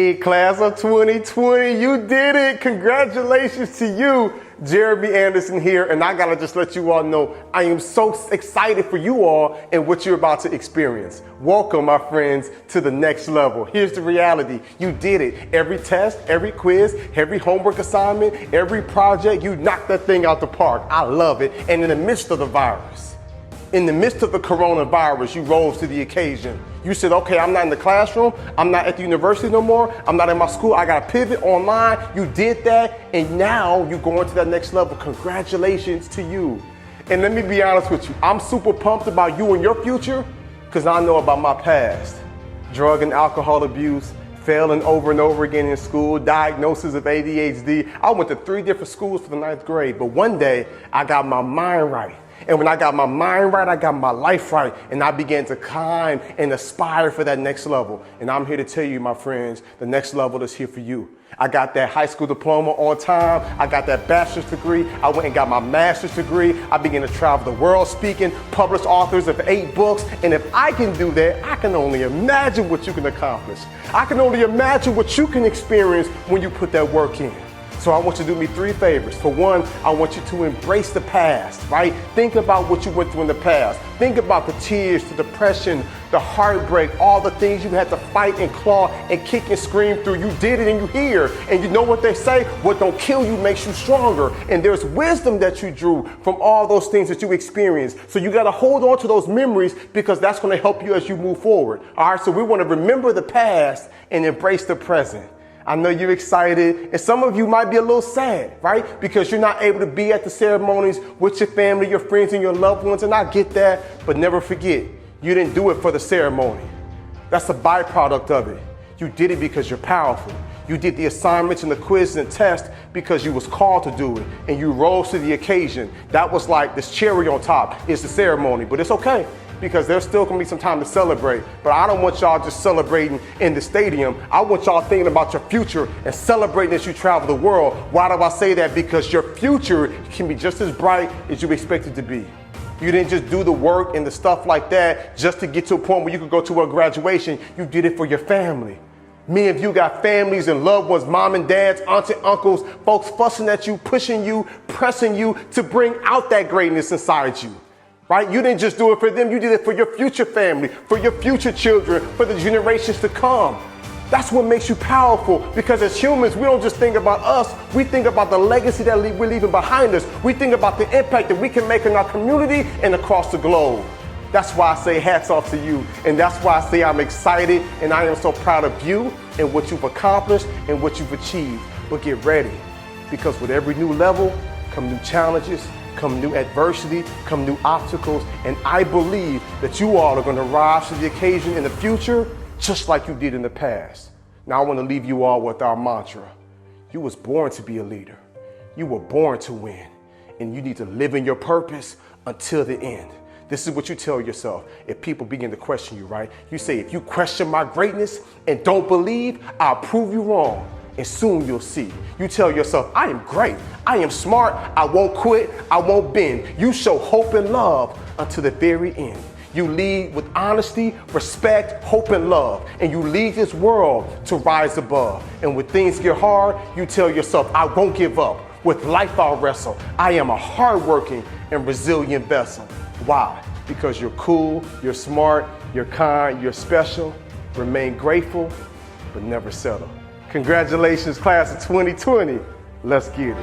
Hey, class of 2020, you did it. Congratulations to you. Jeremy Anderson here, and I gotta just let you all know I am so excited for you all and what you're about to experience. Welcome, my friends, to the next level. Here's the reality. You did it. Every test, every quiz, every homework assignment, every project, you knocked that thing out the park. I love it. And in the midst of the virus, in the midst of the coronavirus, you rose to the occasion. You said, okay, I'm not in the classroom. I'm not at the university no more. I'm not in my school. I got to pivot online. You did that, and now you're going to that next level. Congratulations to you. And let me be honest with you. I'm super pumped about you and your future because I know about my past. Drug and alcohol abuse, failing over and over again in school, diagnosis of ADHD. I went to 3 different schools for the 9th grade, but one day I got my mind right. And when I got my mind right, I got my life right, and I began to climb and aspire for that next level. And I'm here to tell you, my friends, the next level is here for you. I got that high school diploma on time. I got that bachelor's degree. I went and got my master's degree. I began to travel the world speaking, published authors of 8 books. And if I can do that, I can only imagine what you can accomplish. I can only imagine what you can experience when you put that work in. So I want you to do me 3 favors. For one, I want you to embrace the past, right? Think about what you went through in the past. Think about the tears, the depression, the heartbreak, all the things you had to fight and claw and kick and scream through. You did it and you're here. And you know what they say? What don't kill you makes you stronger. And there's wisdom that you drew from all those things that you experienced. So you got to hold on to those memories because that's going to help you as you move forward. All right, so we want to remember the past and embrace the present. I know you're excited, and some of you might be a little sad, right? Because you're not able to be at the ceremonies with your family, your friends, and your loved ones, and I get that, but never forget, you didn't do it for the ceremony. That's a byproduct of it. You did it because you're powerful. You did the assignments and the quiz and the test because you was called to do it, and you rose to the occasion. That was like this cherry on top. It's the ceremony, but it's okay, because there's still gonna be some time to celebrate. But I don't want y'all just celebrating in the stadium. I want y'all thinking about your future and celebrating as you travel the world. Why do I say that? Because your future can be just as bright as you expect it to be. You didn't just do the work and the stuff like that just to get to a point where you could go to a graduation. You did it for your family. Many of you got families and loved ones, mom and dads, aunts and uncles, folks fussing at you, pushing you, pressing you to bring out that greatness inside you. Right? You didn't just do it for them, you did it for your future family, for your future children, for the generations to come. That's what makes you powerful, because as humans, we don't just think about us, we think about the legacy that we're leaving behind us. We think about the impact that we can make in our community and across the globe. That's why I say hats off to you, and that's why I say I'm excited and I am so proud of you and what you've accomplished and what you've achieved. But get ready, because with every new level come new challenges, come new adversity, come new obstacles, and I believe that you all are going to rise to the occasion in the future just like you did in the past. Now I want to leave you all with our mantra. You was born to be a leader. You were born to win, and you need to live in your purpose until the end. This is what you tell yourself if people begin to question you, right? You say, if you question my greatness and don't believe, I'll prove you wrong. And soon you'll see. You tell yourself, I am great. I am smart. I won't quit. I won't bend. You show hope and love until the very end. You lead with honesty, respect, hope, and love. And you lead this world to rise above. And when things get hard, you tell yourself, I won't give up. With life I'll wrestle. I am a hardworking and resilient vessel. Why? Because you're cool, you're smart, you're kind, you're special. Remain grateful, but never settle. Congratulations, class of 2020. Let's get it.